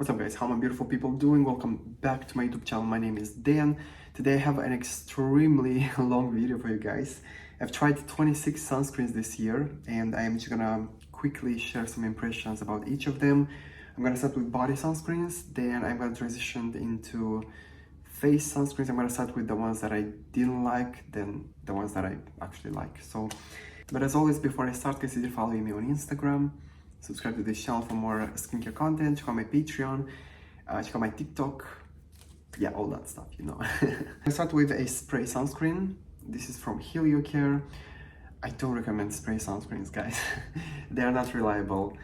What's up guys, how my beautiful people doing? Welcome back to my YouTube channel. My name is Dan. Today I have an extremely long video for you guys. I've tried 26 sunscreens this year and I am just gonna quickly share some impressions about each of them. I'm gonna start with body sunscreens, then I'm gonna transition into face sunscreens. I'm gonna start with the ones that I didn't like, then the ones that I actually like. But as always, before I start, consider following me on Instagram. Subscribe to this channel for more skincare content. Check out my Patreon, check out my TikTok, yeah, all that stuff, you know. I start with a spray sunscreen. This is from HelioCare. I don't recommend spray sunscreens, guys. They are not reliable.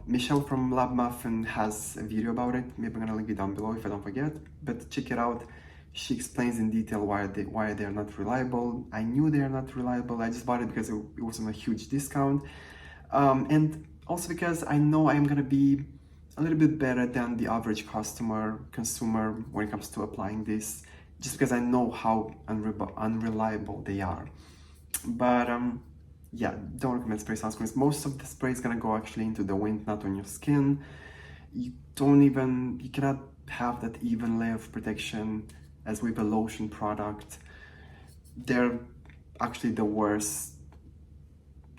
Michelle from Lab Muffin has a video about it. Maybe I'm gonna link it down below if I don't forget. But check it out. She explains in detail why they are not reliable. I knew they are not reliable. I just bought it because it was on a huge discount. And also because I know I'm gonna be a little bit better than the average consumer when it comes to applying this, just because I know how unreliable they are. But yeah, don't recommend spray sunscreens. Most of the spray is gonna go actually into the wind, not on your skin. You cannot have that even layer of protection as with a lotion product. They're actually the worst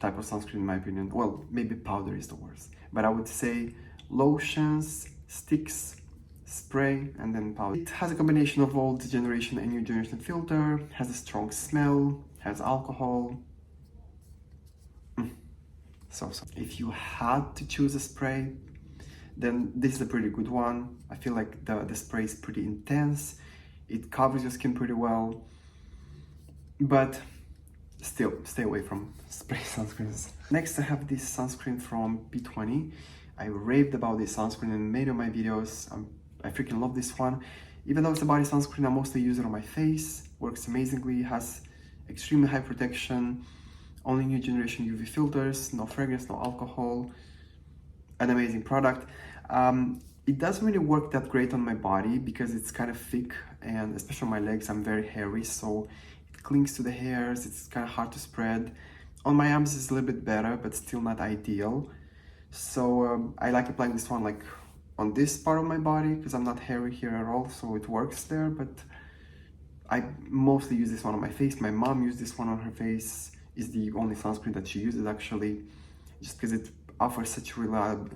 type of sunscreen in my opinion. Well, maybe powder is the worst, but I would say lotions, sticks, spray, and then powder. It has a combination of old generation and new generation filter, has a strong smell, has alcohol. So if you had to choose a spray, then this is a pretty good one. I feel like the spray is pretty intense. It covers your skin pretty well, but still stay away from spray sunscreens. Next I have this sunscreen from P20. I raved about this sunscreen in many of my videos. I freaking love this one. Even though it's a body sunscreen, I mostly use it on my face. Works amazingly, has extremely high protection, only new generation UV filters, no fragrance, no alcohol. An amazing product. It doesn't really work that great on my body because it's kind of thick, and especially on my legs, I'm very hairy, so it clings to the hairs, it's kind of hard to spread. On my arms it's a little bit better, but still not ideal. So I like applying this one like on this part of my body because I'm not hairy here at all, so it works there, but I mostly use this one on my face. My mom used this one on her face. Is the only sunscreen that she uses actually, just because it offers such reliable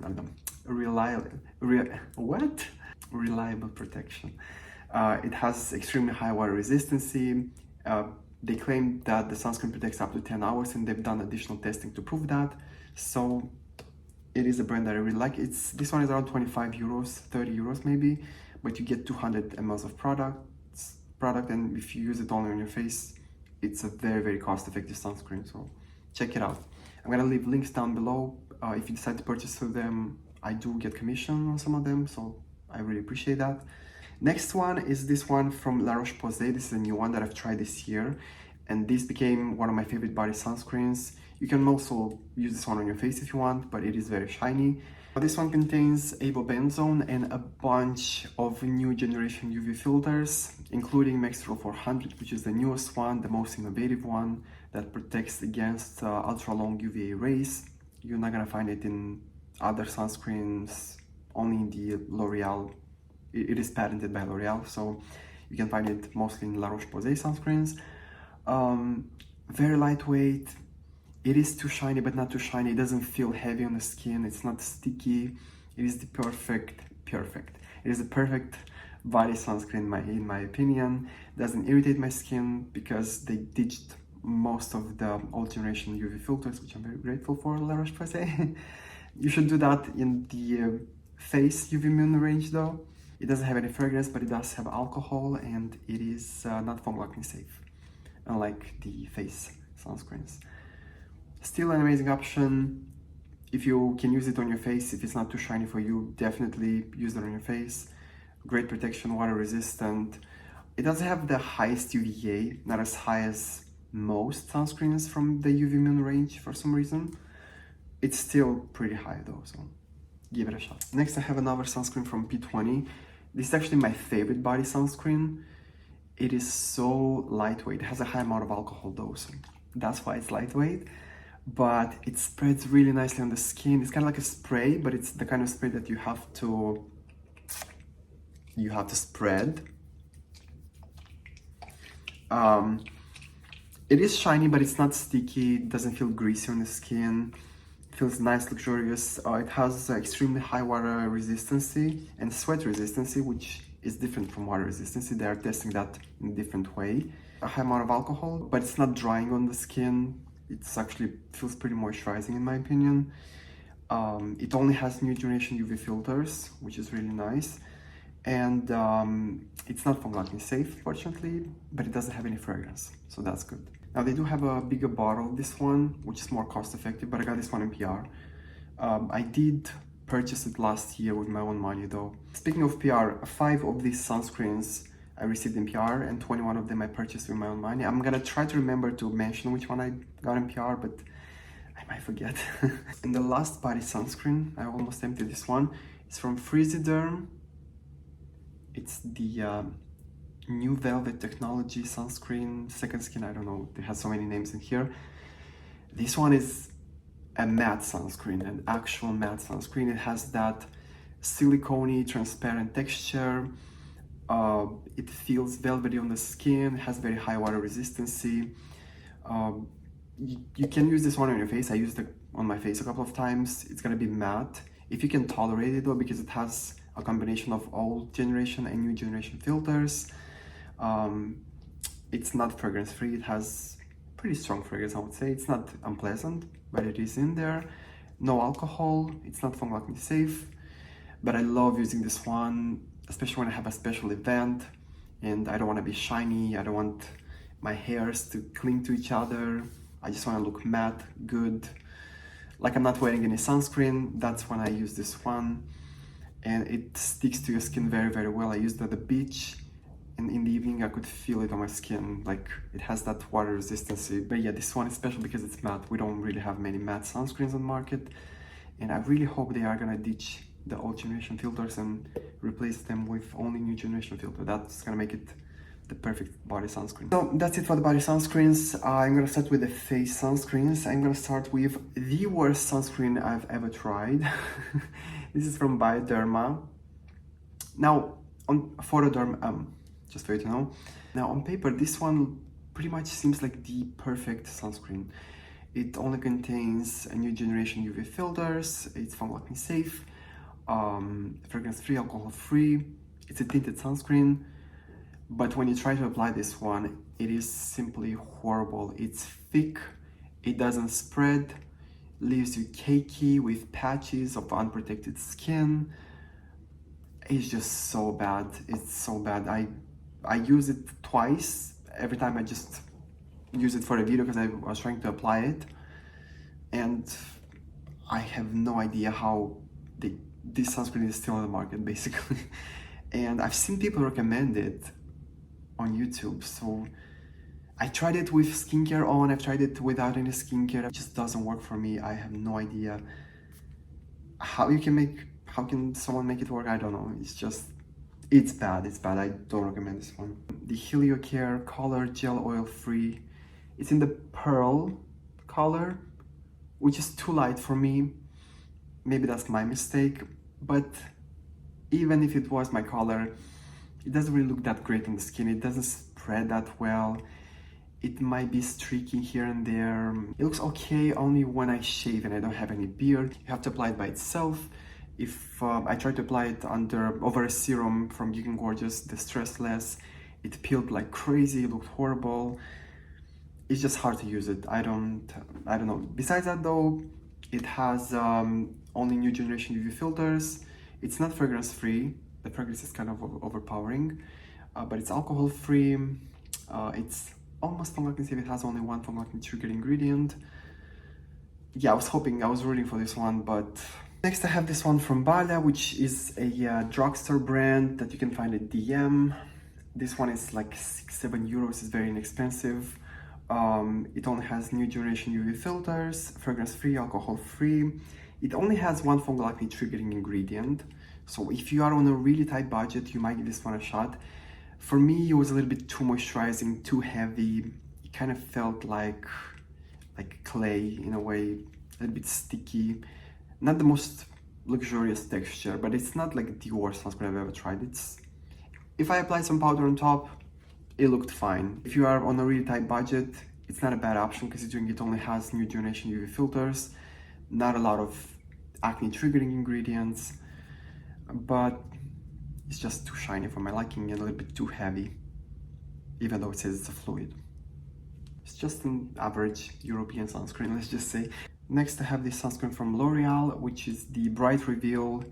protection. It has extremely high water resistance. They claim that the sunscreen protects up to 10 hours and they've done additional testing to prove that. So it is a brand that I really like. This one is around 25 euros, 30 euros maybe, but you get 200 ml of product, and if you use it only on your face, it's a very, very cost-effective sunscreen, so check it out. I'm gonna leave links down below. If you decide to purchase through them, I do get commission on some of them, so I really appreciate that. Next one is this one from La Roche-Posay. This is a new one that I've tried this year, and this became one of my favorite body sunscreens. You can also use this one on your face if you want, but it is very shiny. This one contains avobenzone and a bunch of new generation UV filters, including Maxtrol 400, which is the newest one, the most innovative one that protects against ultra-long UVA rays. You're not gonna find it in other sunscreens, only in the L'Oreal. It is patented by L'Oreal, so you can find it mostly in La Roche-Posay sunscreens. Very lightweight. It is too shiny, but not too shiny. It doesn't feel heavy on the skin. It's not sticky. It is the perfect. It is the perfect body sunscreen in my opinion. It doesn't irritate my skin because they ditched most of the old generation UV filters, which I'm very grateful for, La Roche-Posay. You should do that in the face UV Immune range though. It doesn't have any fragrance, but it does have alcohol, and it is not foam locking safe, unlike the face sunscreens. Still an amazing option. If you can use it on your face, if it's not too shiny for you, definitely use it on your face. Great protection, water resistant. It doesn't have the highest UVA, not as high as most sunscreens from the UV Immune range for some reason. It's still pretty high though, so give it a shot. Next I have another sunscreen from P20. This is actually my favorite body sunscreen. It is so lightweight. It has a high amount of alcohol though, so that's why it's lightweight. But it spreads really nicely on the skin. It's kind of like a spray, but it's the kind of spray that you have to you have to spread. It is shiny, but it's not sticky. It doesn't feel greasy on the skin. It feels nice, luxurious. It has extremely high water resistance and sweat resistance, which is different from water resistance. They are testing that in a different way. A high amount of alcohol, but it's not drying on the skin. It's actually feels pretty moisturizing in my opinion. It only has new generation UV filters, which is really nice. And it's not long-lasting safe, fortunately, but it doesn't have any fragrance, so that's good. Now they do have a bigger bottle of this one, which is more cost-effective, but I got this one in PR. I did purchase it last year with my own money though. Speaking of PR, 5 of these sunscreens I received in PR and 21 of them I purchased with my own money. I'm gonna try to remember to mention which one I got in PR, but I might forget. And the last body sunscreen, I almost emptied this one. It's from Frigiderm. It's the New Velvet Technology sunscreen, second skin, I don't know, it has so many names in here. This one is a matte sunscreen, an actual matte sunscreen. It has that silicone transparent texture. It feels velvety on the skin, has very high water resistance. You can use this one on your face. I used it on my face a couple of times. It's gonna be matte. If you can tolerate it though, because it has a combination of old generation and new generation filters. It's not fragrance free. It has pretty strong fragrance, I would say. It's not unpleasant, but it is in there. No alcohol. It's not long-lasting safe, but I love using this one, especially when I have a special event and I don't want to be shiny. I don't want my hairs to cling to each other. I just want to look matte, good. Like I'm not wearing any sunscreen. That's when I use this one. And it sticks to your skin very, very well. I used it at the beach, and in the evening I could feel it on my skin. Like it has that water resistance. But yeah, this one is special because it's matte. We don't really have many matte sunscreens on the market, and I really hope they are gonna ditch the old generation filters and replace them with only new generation filter. That's gonna make it the perfect body sunscreen. So that's it for the body sunscreens. I'm gonna start with the face sunscreens. I'm gonna start with the worst sunscreen I've ever tried. This is from Bioderma. Now, on Photoderm, just for you to know. Now, on paper, this one pretty much seems like the perfect sunscreen. It only contains a new generation UV filters. It's long-lasting safe, fragrance-free, alcohol-free. It's a tinted sunscreen. But when you try to apply this one, it is simply horrible. It's thick, it doesn't spread, leaves you cakey with patches of unprotected skin. It's just so bad. It's so bad. I use it twice. Every time I just use it for a video because I was trying to apply it. And I have no idea how this sunscreen is still on the market, basically. And I've seen people recommend it on YouTube, so I tried it with skincare on, I've tried it without any skincare. It just doesn't work for me. I have no idea how can someone make it work. I don't know. It's bad. I don't recommend this one. The Helio Care Color Gel Oil Free. It's in the pearl color, which is too light for me. Maybe that's my mistake, but even if it was my color, it doesn't really look that great on the skin. It doesn't spread that well. It might be streaky here and there. It looks okay only when I shave and I don't have any beard. You have to apply it by itself. If I tried to apply it over a serum from Geek & Gorgeous, the Stressless, it peeled like crazy. It looked horrible. It's just hard to use it. I don't know. Besides that though, it has only new generation UV filters. It's not fragrance free. The fragrance is kind of overpowering, but it's alcohol free. It's almost long-lasting safe. It has only one long-lasting trigger ingredient. Yeah, I was rooting for this one, but next I have this one from Bala, which is a drugstore brand that you can find at DM. This one is like 6-7 euros. It's very inexpensive. It only has new generation UV filters, fragrance free, alcohol free. It only has one long-lasting triggering ingredient. So if you are on a really tight budget, you might give this one a shot. For me, it was a little bit too moisturizing, too heavy. It kind of felt like clay in a way, a little bit sticky. Not the most luxurious texture, but it's not like the worst sunscreen I've ever tried. If I applied some powder on top, it looked fine. If you are on a really tight budget, it's not a bad option considering it only has new generation UV filters, not a lot of acne triggering ingredients, but it's just too shiny for my liking and a little bit too heavy, even though it says it's a fluid. It's just an average European sunscreen, let's just say. Next I have this sunscreen from L'Oreal, which is the Bright Reveal,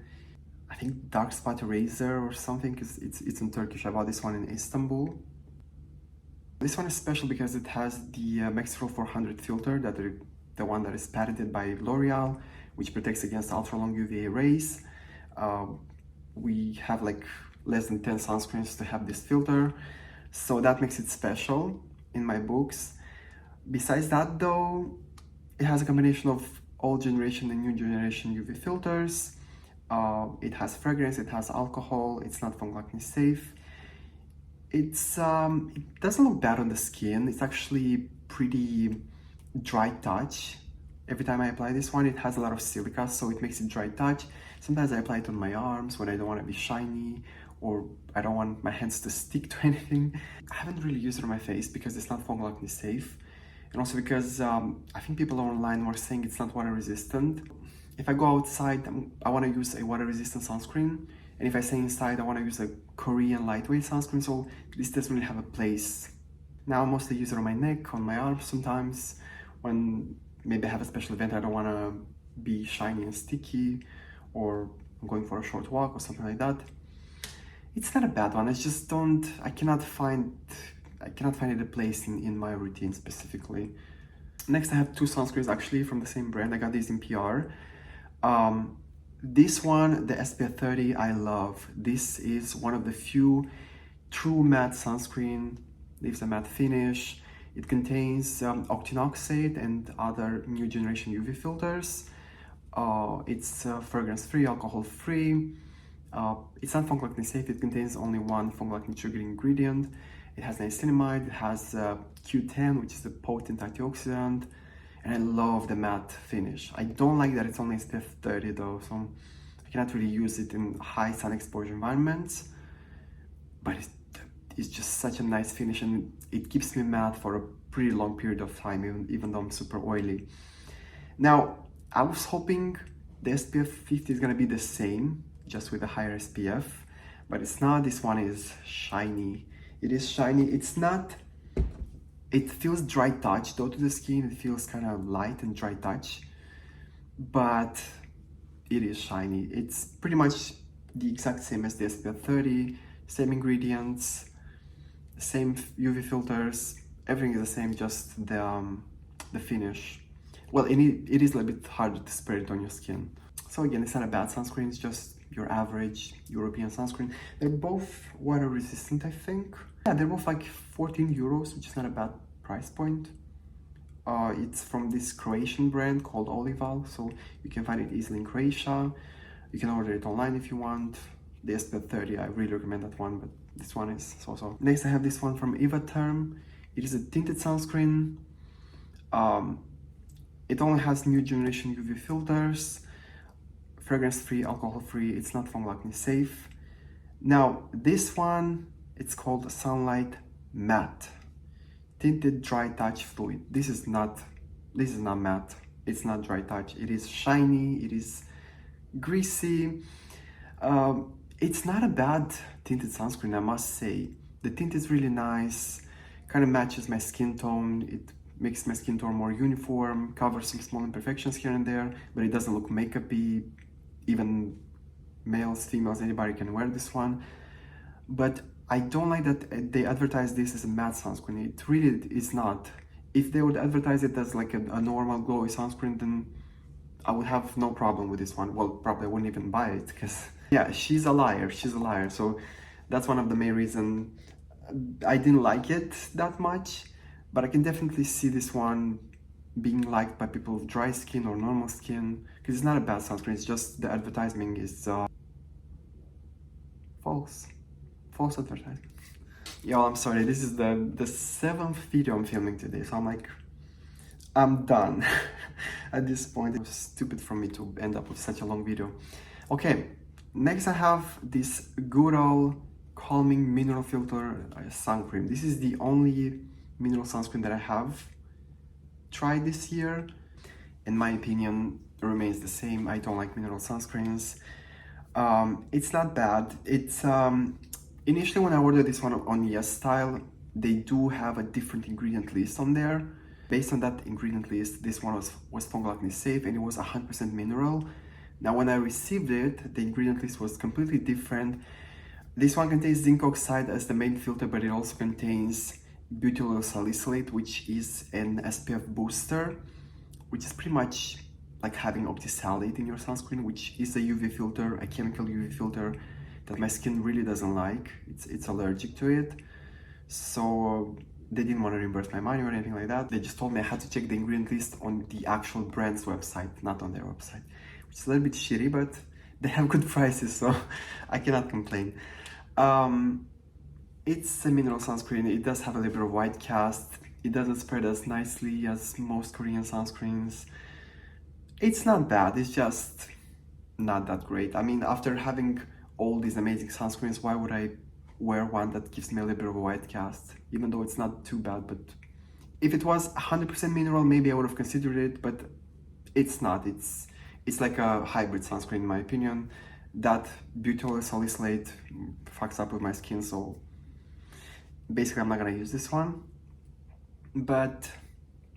I think dark spot eraser or something, because it's in Turkish. I bought this one in Istanbul. This one is special because it has the Maxifil 400 filter, the one that is patented by L'Oreal, which protects against ultra-long UVA rays. We have like less than 10 sunscreens to have this filter, so that makes it special in my books. Besides that though, it has a combination of old generation and new generation UV filters. It has fragrance, it has alcohol, it's not fungal acne safe. It doesn't look bad on the skin. It's actually pretty dry touch. Every time I apply this one, it has a lot of silica, so it makes it dry touch. Sometimes I apply it on my arms when I don't want to be shiny or I don't want my hands to stick to anything. I haven't really used it on my face because it's not fungal acne safe. And also because I think people online were saying it's not water resistant. If I go outside, I want to use a water resistant sunscreen. And if I stay inside, I want to use a Korean lightweight sunscreen, so this doesn't really have a place. Now I mostly use it on my neck, on my arms sometimes, when maybe I have a special event, I don't want to be shiny and sticky, or I'm going for a short walk or something like that. It's not a bad one, I cannot find it a place in my routine specifically. Next I have two sunscreens actually from the same brand. I got these in PR. This one, the SPF 30, I love. This is one of the few true matte sunscreen, leaves a matte finish. It contains octinoxate and other new generation UV filters. It's fragrance free, alcohol free. It's not fungal acne safe. It contains only one fungal acne triggering ingredient. It has niacinamide, it has Q10, which is a potent antioxidant. And I love the matte finish. I don't like that it's only SPF 30 though, so I cannot really use it in high sun exposure environments. But it's just such a nice finish and it keeps me matte for a pretty long period of time, even though I'm super oily. Now, I was hoping the SPF 50 is gonna be the same, just with a higher SPF, but it's not. This one is shiny. It is shiny. It feels dry touch though to the skin. It feels kind of light and dry touch, but it is shiny. It's pretty much the exact same as the SPF 30, same ingredients, same UV filters, everything is the same, just the finish. Well, it is a little bit harder to spread it on your skin. So again, it's not a bad sunscreen, it's just your average European sunscreen. They're both water resistant, I think. Yeah, they're both like 14 euros, which is not a bad price point. It's from this Croatian brand called Olival, so you can find it easily in Croatia. You can order it online if you want. The SPF 30, I really recommend that one, but this one is so-so. Next, I have this one from Evaterm. It is a tinted sunscreen. It only has new generation UV filters, fragrance-free, alcohol-free. It's not fungal acne safe. Now, this one, it's called Sunlight Matte Tinted Dry Touch Fluid. This is not matte. It's not dry touch. It is shiny. It is greasy. It's not a bad tinted sunscreen, I must say. The tint is really nice. Kind of matches my skin tone. It makes my skin tone more uniform. Covers some small imperfections here and there, but it doesn't look makeup-y. Even males, females, anybody can wear this one. But I don't like that they advertise this as a matte sunscreen. It really is not. If they would advertise it as like a normal glowy sunscreen, then I would have no problem with this one. Well, probably I wouldn't even buy it because, yeah, she's a liar. So that's one of the main reasons I didn't like it that much. But I can definitely see this one being liked by people with dry skin or normal skin, because it's not a bad sunscreen. It's just the advertising is false advertising. Y'all, I'm sorry, this is the 7th video I'm filming today, so I'm done at this point. It was stupid for me to end up with such a long video. Okay, next I have this good old Calming Mineral Filter Sun Cream. This is the only mineral sunscreen that I have tried this year. In my opinion, it remains the same. I don't like mineral sunscreens. It's not bad. It's initially when I ordered this one on yesstyle, they do have a different ingredient list on there. Based on that ingredient list, this one was fungal acne safe and it was 100% mineral. Now when I received it, the ingredient list was completely different. This one contains zinc oxide as the main filter, but it also contains butyl salicylate, which is an SPF booster, which is pretty much like having octisalate in your sunscreen, which is a UV filter, a chemical UV filter that my skin really doesn't like. It's allergic to it. So they didn't want to reimburse my money or anything like that. They just told me I had to check the ingredient list on the actual brand's website, not on their website, which is a little bit shitty, but they have good prices, so I cannot complain. It's a mineral sunscreen. It does have a little bit of white cast. It doesn't spread as nicely as most Korean sunscreens. It's not bad, it's just not that great. I mean, after having all these amazing sunscreens, why would I wear one that gives me a little bit of a white cast? Even though it's not too bad, but if it was 100% mineral, maybe I would have considered it, but it's not. It's like a hybrid sunscreen in my opinion. That butyl salicylate fucks up with my skin, so basically I'm not gonna use this one. But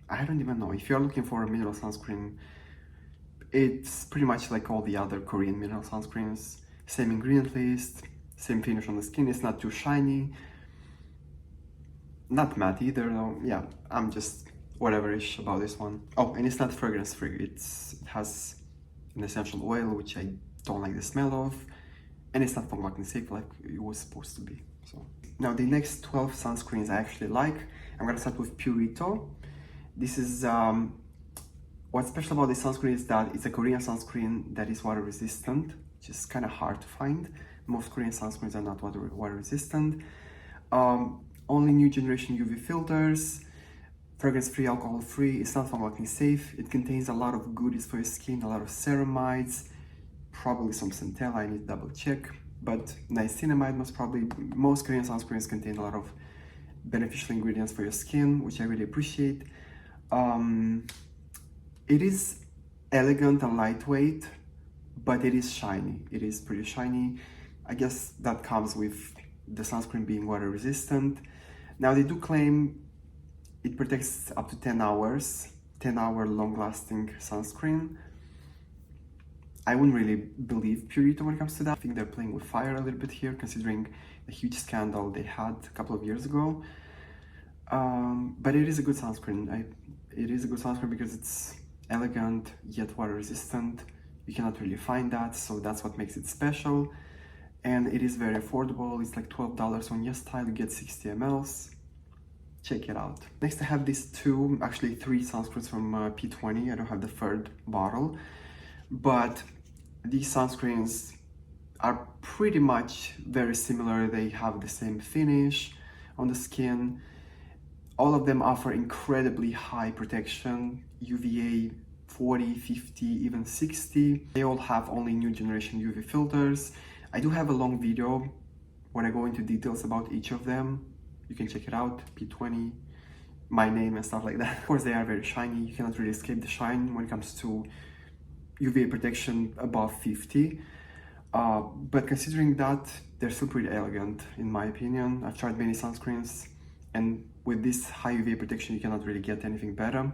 I don't even know, if you're looking for a mineral sunscreen, it's pretty much like all the other Korean mineral sunscreens. Same ingredient list, same finish on the skin. It's not too shiny, not matte either though. Yeah, I'm just whatever-ish about this one. Oh, and it's not fragrance free. It has an essential oil, which I don't like the smell of, and it's not fungal acne safe like it was supposed to be. So now the next 12 sunscreens I actually like. I'm gonna start with Purito. This is what's special about this sunscreen is that it's a Korean sunscreen that is water resistant, which is kind of hard to find. Most Korean sunscreens are not water resistant. Only new generation UV filters, fragrance free, alcohol free. It's not fungal acne safe. It contains a lot of goodies for your skin, a lot of ceramides, probably some centella, I need to double check, but niacinamide most probably. Most Korean sunscreens contain a lot of beneficial ingredients for your skin, which I really appreciate. It is elegant and lightweight, but it is shiny. It is pretty shiny. I guess that comes with the sunscreen being water resistant. Now they do claim it protects up to 10 hours, 10-hour long-lasting sunscreen. I wouldn't really believe Purito when it comes to that. I think they're playing with fire a little bit here, considering the huge scandal they had a couple of years ago. But it is a good sunscreen. It is a good sunscreen because it's elegant yet water resistant. You cannot really find that, so that's what makes it special. And it is very affordable. It's like $12 on yesstyle. You get 60 mls. Check it out. Next I have these actually three sunscreens from P20. I don't have the third bottle, but these sunscreens are pretty much very similar. They have the same finish on the skin. All of them offer incredibly high protection, UVA 40, 50, even 60. They all have only new generation UV filters. I do have a long video where I go into details about each of them. You can check it out, P20, my name and stuff like that. Of course, they are very shiny. You cannot really escape the shine when it comes to UVA protection above 50. But considering that, they're still pretty elegant in my opinion. I've tried many sunscreens, and with this high UVA protection, you cannot really get anything better.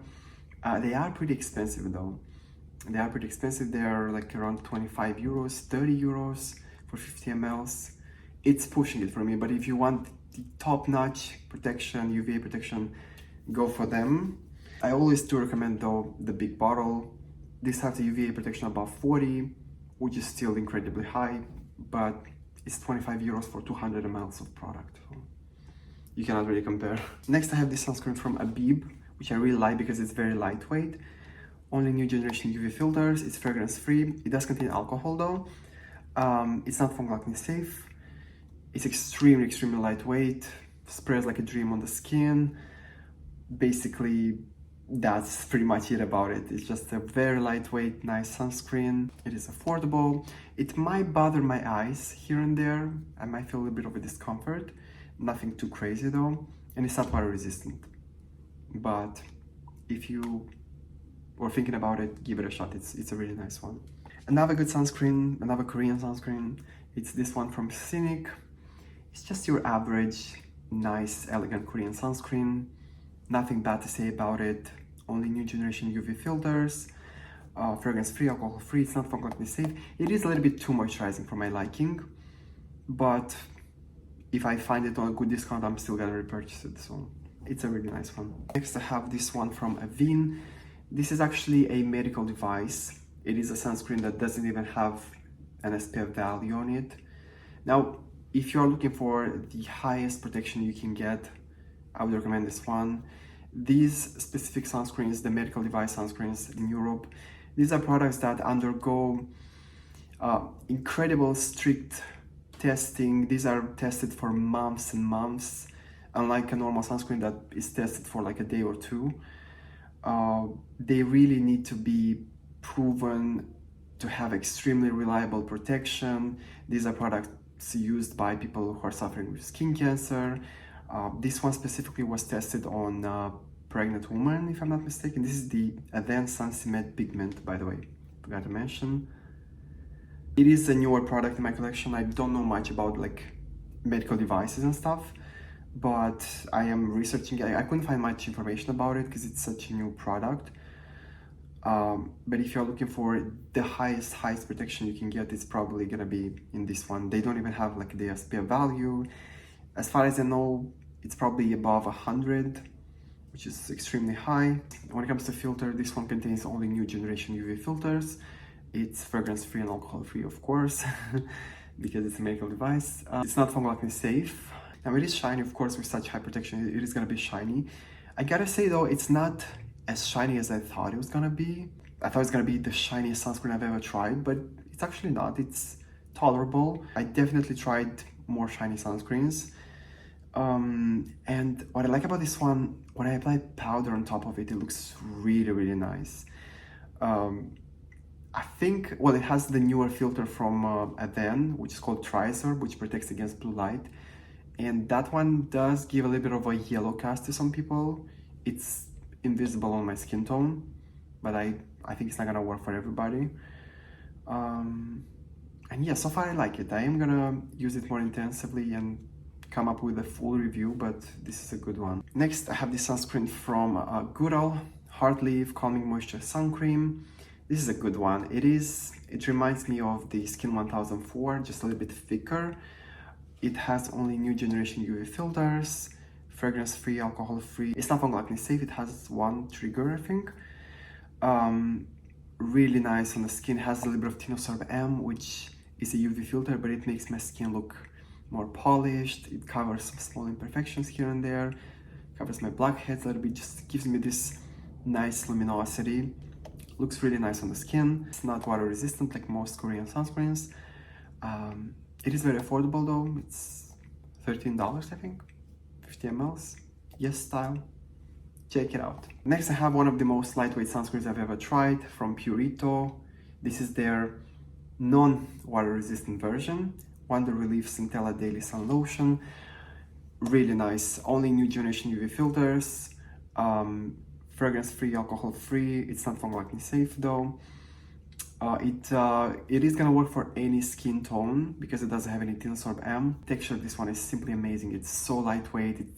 They are pretty expensive though. They are pretty expensive. They are like around 25 euros, 30 euros for 50 mls. It's pushing it for me, but if you want the top-notch protection, UVA protection, go for them. I always do recommend though the big bottle. This has a UVA protection above 40, which is still incredibly high, but it's 25 euros for 200 mls of product. So you cannot really compare. Next I have this sunscreen from Abib, which I really like because it's very lightweight. Only new generation UV filters. It's fragrance free. It does contain alcohol though. It's not fungal acne safe. It's extremely lightweight. Spreads like a dream on the skin. Basically that's pretty much it about it. It's just a very lightweight, nice sunscreen. It is affordable. It might bother my eyes here and there. I might feel a bit of a discomfort. Nothing too crazy though. And it's not water resistant. But if you were thinking about it, give it a shot. It's a really nice one. Another good sunscreen, another Korean sunscreen. It's this one from Cynic. It's just your average, nice, elegant Korean sunscreen. Nothing bad to say about it. Only new generation UV filters, fragrance-free, alcohol-free. It's not fungal safe. It is a little bit too moisturizing for my liking, but if I find it on a good discount, I'm still gonna repurchase it. So it's a really nice one. Next, I have this one from Avene. This is actually a medical device. It is a sunscreen that doesn't even have an SPF value on it. Now, if you're looking for the highest protection you can get, I would recommend this one. These specific sunscreens, the medical device sunscreens in Europe, these are products that undergo incredible strict testing. These are tested for months and months, unlike a normal sunscreen that is tested for like a day or two. They really need to be proven to have extremely reliable protection. These are products used by people who are suffering with skin cancer. This one specifically was tested on pregnant women, if I'm not mistaken. This is the Advanced Sun Cement Pigment, by the way, forgot to mention. It is a newer product in my collection. I don't know much about like medical devices and stuff, but I am researching. I couldn't find much information about it because it's such a new product. But if you're looking for the highest protection you can get, it's probably gonna be in this one. They don't even have like the SPF value. As far as I know, it's probably above 100, which is extremely high. When it comes to filter, this one contains only new generation UV filters. It's fragrance-free and alcohol-free, of course, because it's a medical device. It's not fungal acne safe. Now it is shiny, of course, with such high protection, it is gonna be shiny. I gotta say though, it's not as shiny as I thought it was gonna be. I thought it was gonna be the shiniest sunscreen I've ever tried, but it's actually not. It's tolerable. I definitely tried more shiny sunscreens. And what I like about this one, when I apply powder on top of it, it looks really, really nice. I think, well, it has the newer filter from Avene, which is called Triserb, which protects against blue light. And that one does give a little bit of a yellow cast to some people. It's invisible on my skin tone, but I think it's not gonna work for everybody. And yeah, so far I like it. I am gonna use it more intensively and come up with a full review, but this is a good one. Next, I have this sunscreen from Goodall, Heart Leaf Calming Moisture Sun Cream. This is a good one. It reminds me of the Skin 1004, just a little bit thicker. It has only new generation UV filters, fragrance-free, alcohol-free. It's not fungal acne safe. It has one trigger, I think. Really nice on the skin. It has a little bit of Tinosorb M, which is a UV filter, but it makes my skin look more polished. It covers some small imperfections here and there, covers my blackheads a little bit, just gives me this nice luminosity. Looks really nice on the skin. It's not water resistant like most Korean sunscreens. It is very affordable though. It's $13, I think, 50 mls. yesstyle. Check it out. Next, I have one of the most lightweight sunscreens I've ever tried from Purito. This is their non-water resistant version. Wonder Relief Centella Daily Sun Lotion. Really nice. Only new generation UV filters. Fragrance-free, alcohol-free. It's not fungal acne safe though. It is gonna work for any skin tone because it doesn't have any Tinosorb M. Texture of this one is simply amazing. It's so lightweight. It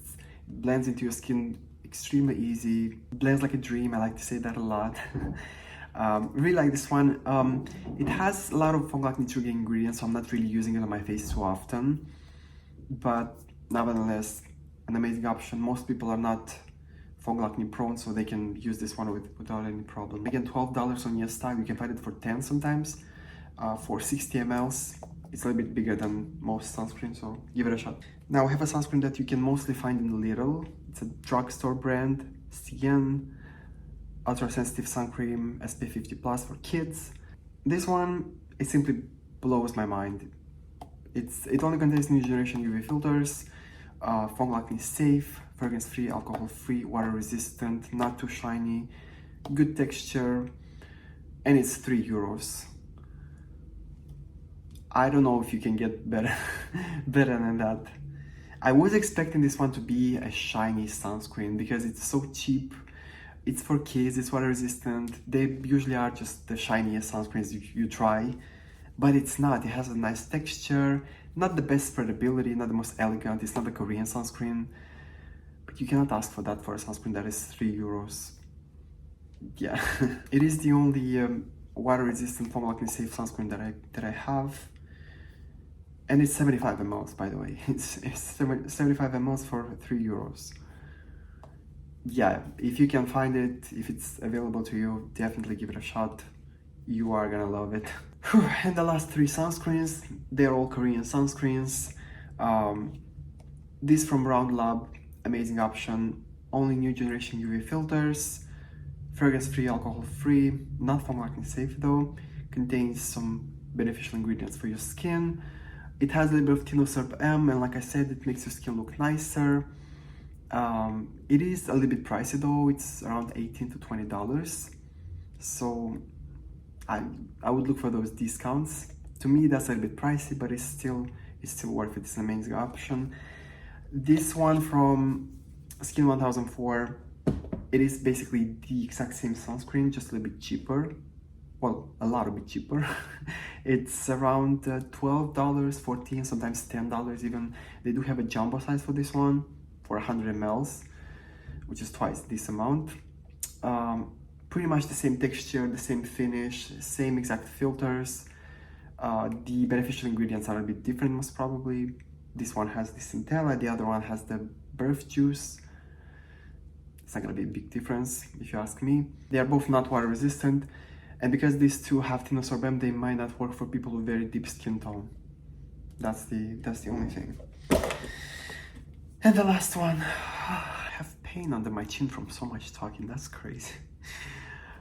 blends into your skin extremely easy. Blends like a dream. I like to say that a lot. Really like this one. It has a lot of fungal acne triggering ingredients, so I'm not really using it on my face too often. But nevertheless, an amazing option. Most people are not fungal acne prone, so they can use this one without any problem. Again, $12 on yesstyle. You can find it for 10 sometimes. For 60 mls, it's a little bit bigger than most sunscreens, so give it a shot. Now I have a sunscreen that you can mostly find in Lidl. It's a drugstore brand, Cyan Ultra Sensitive Sun Cream SPF 50+ for kids. This one, it simply blows my mind. It only contains new generation UV filters, fungal acne safe, fragrance-free, alcohol-free, water-resistant, not too shiny, good texture, and it's €3. I don't know if you can get better, better than that. I was expecting this one to be a shiny sunscreen because it's so cheap. It's for kids, it's water resistant. They usually are just the shiniest sunscreens you try, but it's not. It has a nice texture, not the best spreadability, not the most elegant. It's not a Korean sunscreen, but you cannot ask for that for a sunscreen that is €3. Yeah, it is the only water resistant, foam acne safe sunscreen that I have. And it's 75 ml, by the way. It's 75 ml for €3. Yeah, if you can find it, if it's available to you, definitely give it a shot. You are gonna love it. And the last 3 sunscreens, they're all Korean sunscreens. This from Round Lab, amazing option. Only new generation UV filters, fragrance-free, alcohol-free, not foam acne safe though. Contains some beneficial ingredients for your skin. It has a little bit of Tinted M, and like I said, it makes your skin look nicer. It is a little bit pricey though. It's around $18 to $20. So I would look for those discounts. To me, that's a little bit pricey, but it's still worth it. It's an amazing option. This one from Skin 1004, it is basically the exact same sunscreen, just a little bit cheaper. Well, a lot bit cheaper. It's around $12, $14, sometimes $10 even. They do have a jumbo size for this one, for 100 ml, which is twice this amount. Pretty much the same texture, the same finish, same exact filters. The beneficial ingredients are a bit different, most probably. This one has the centella, the other one has the birch juice. It's not gonna be a big difference, if you ask me. They are both not water resistant, and because these two have tinosorbem, they might not work for people with very deep skin tone. That's the only thing. And the last one, I have pain under my chin from so much talking. That's crazy.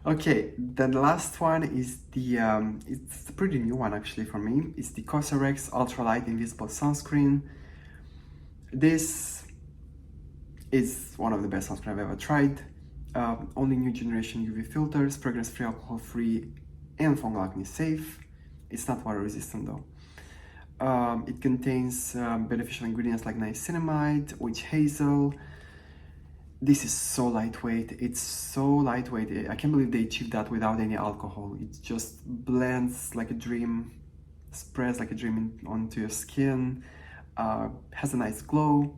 Okay, then the last one is the it's a pretty new one actually for me. It's the Cosrx Ultralight Invisible Sunscreen. This is one of the best sunscreen I've ever tried. Only new generation UV filters, fragrance-free, alcohol-free, and foam acne safe. It's not water resistant though. It contains beneficial ingredients like niacinamide, witch hazel. This is so lightweight. It's so lightweight. I can't believe they achieved that without any alcohol. It just blends like a dream, spreads like a dream onto your skin. Has a nice glow.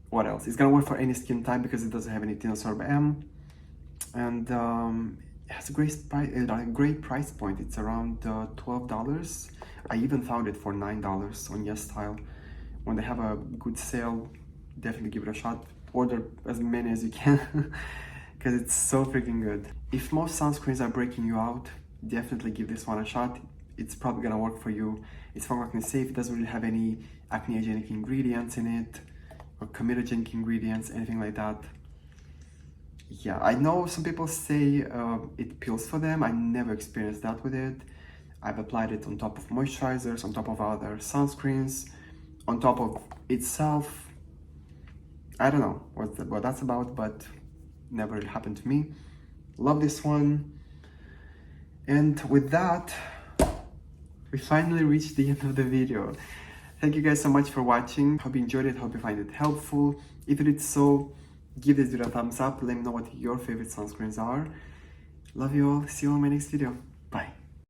What else? It's gonna work for any skin type because it doesn't have any Tinted M, and it has a great price point. It's around $12. I even found it for $9 on yesstyle. When they have a good sale, definitely give it a shot. Order as many as you can because it's so freaking good. If most sunscreens are breaking you out, definitely give this one a shot. It's probably gonna work for you. It's foam acne safe. It doesn't really have any acne-agenic ingredients in it, or comedogenic ingredients, anything like that. Yeah, I know some people say it peels for them. I never experienced that with it. I've applied it on top of moisturizers, on top of other sunscreens, on top of itself. I don't know what that's about, but never really happened to me. Love this one. And with that, we finally reached the end of the video. Thank you guys so much for watching. Hope you enjoyed it. Hope you find it helpful. If you did so, give this video a thumbs up. Let me know what your favorite sunscreens are. Love you all. See you on my next video.